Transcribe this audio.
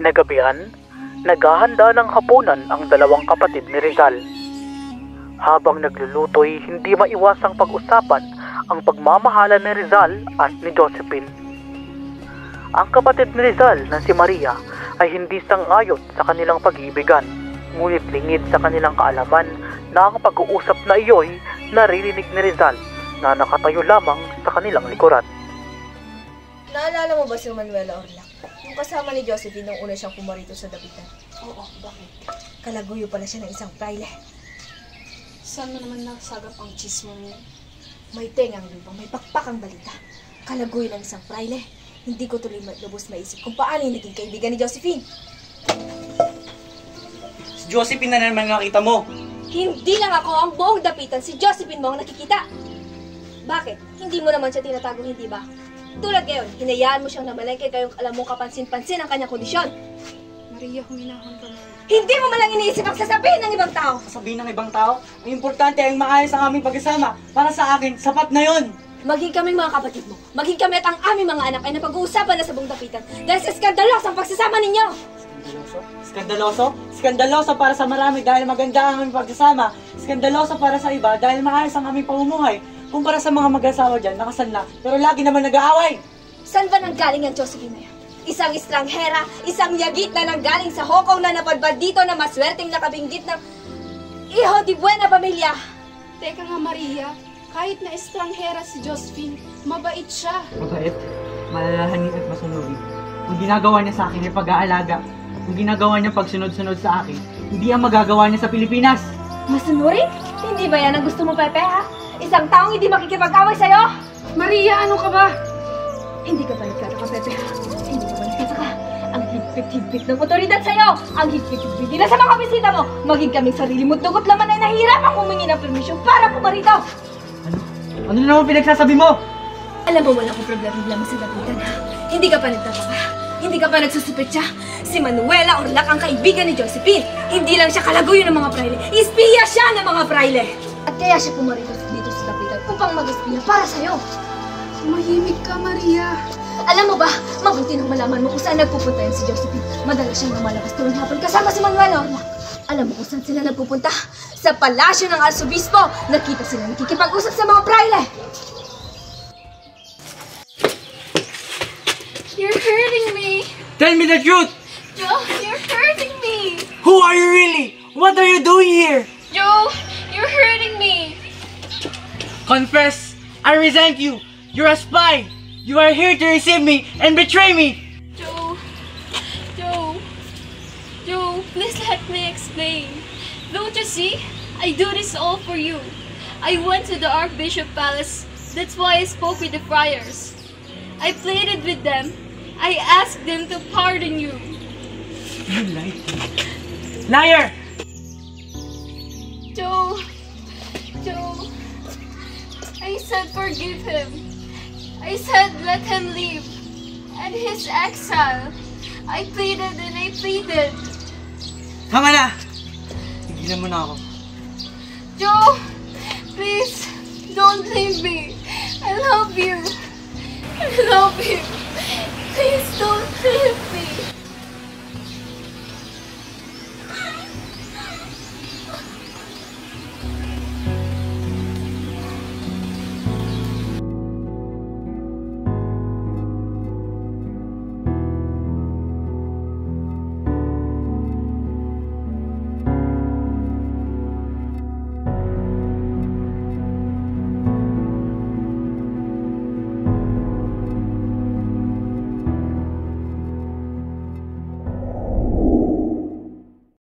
Kinagabihan, naghahanda ng hapunan ang dalawang kapatid ni Rizal. Habang naglulutoy, hindi maiwasang pag-usapan ang pagmamahalan ni Rizal at ni Josephine. Ang kapatid ni Rizal na si Maria ay hindi sang-ayon sa kanilang pag-iibigan, ngunit lingid sa kanilang kaalaman na ang pag-uusap na iyo'y naririnig ni Rizal na nakatayo lamang sa kanilang likuran. Naalala mo ba si Manuela Orlac? Yung kasama ni Josephine nung una siyang pumarito sa dapitan. Oo, bakit? Kalaguyo pala siya ng isang praile. Saan mo naman nasagap ang chismo mo? May tengang lubang, may pakpakang balita. Kalaguyo ng isang praile. Hindi ko tuloy lubos maisip kung paano yung naging kaibigan ni Josephine. Si Josephine na naman nakita mo. Hindi lang ako ang buong dapitan, si Josephine mo ang nakikita. Bakit? Hindi mo naman siya tinatago, hindi ba? Tulad ngayon, hinayaan mo siyang namalengke kayong alam mong kapansin-pansin ang kanyang kondisyon. Maria, huminahon ka na. Hindi mo malang iniisip ang sasabihin ng ibang tao. Sabihin ng ibang tao, ang importante ay maayos ang aming pagkasama. Para sa akin, sapat na yon. Maging kaming mga kapatid mo, maging kami at ang aming mga anak ay napag-uusapan na sa buong dapitan dahil sa skandalos ang pagsasama ninyo. Skandaloso? Skandaloso para sa marami dahil maganda ang aming pagkasama. Skandaloso para sa iba dahil maayos ang aming pamumuhay. Kumpara sa mga mag-asawa dyan, nakasanla, pero lagi naman nag-aaway. Saan ba nanggaling ang Josephine na yan? Isang estranghera, isang yagit na nanggaling sa Hong Kong na napadbad dito na maswerteng nakabinggit ng Hijo de Buena Familia. Teka nga, Maria. Kahit na estranghera si Josephine, mabait siya. Mabait? Malalahanin at masunurin. Ang ginagawa niya sa akin ay pag-aalaga. Ang ginagawa niya pagsunod-sunod sa akin, hindi ang magagawa niya sa Pilipinas. Masunurin? Hindi ba yan ang gusto mo, Pepe, ha? Isang taong hindi makikipag-away sa'yo? Maria, ano ka ba? Hindi ka ba nagkataka, Pepe? Hindi ka ba nagkataka? Ang higpit-higpit ng otoridad sa'yo! Ang higpit-higpit nila sa mga bisita mo! Maging kaming sarili mo dugot laman ay nahihirapang humingi ng permisyon para pumarito! Ano? Ano na naman pinagsasabi mo? Alam mo, wala akong problema sa dapitan, ha? Hindi ka pa nagtataka. Hindi ka pa nagsusupetsa. Si Manuela Orlac ang kaibigan ni Josephine. Hindi lang siya kalaguyo ng mga praile. Ispiya siya ng mga praile. At kaya siya pumarito dito sa dapitan upang mag-espiya para sa'yo. Mahimik ka, Maria. Alam mo ba, mabuti nang malaman mo kung saan nagpupunta yan si Josephine. Madalas siyang lumalabas tuwing hapon kasama si Manuela Orlac. Alam mo kung saan sila nagpupunta? Sa palasyo ng Arsobispo. Nakita sila nakikipag-usap sa mga praile. You're hurting me. Tell me the truth! Joe, you're hurting me. Who are you really? What are you doing here? Joe, you're hurting me. Confess! I resent you! You're a spy! You are here to receive me and betray me! Joe, please let me explain. Don't you see? I do this all for you. I went to the Archbishop Palace. That's why I spoke with the friars. I pleaded with them. I asked them to pardon you. You lied to me. Liar! Joe, I said forgive him. I said let him leave. And his exile. I pleaded and I pleaded. Tama na! Tigilan mo na ako. Joe, please, don't leave me. I love you. I love you. Please don't leave.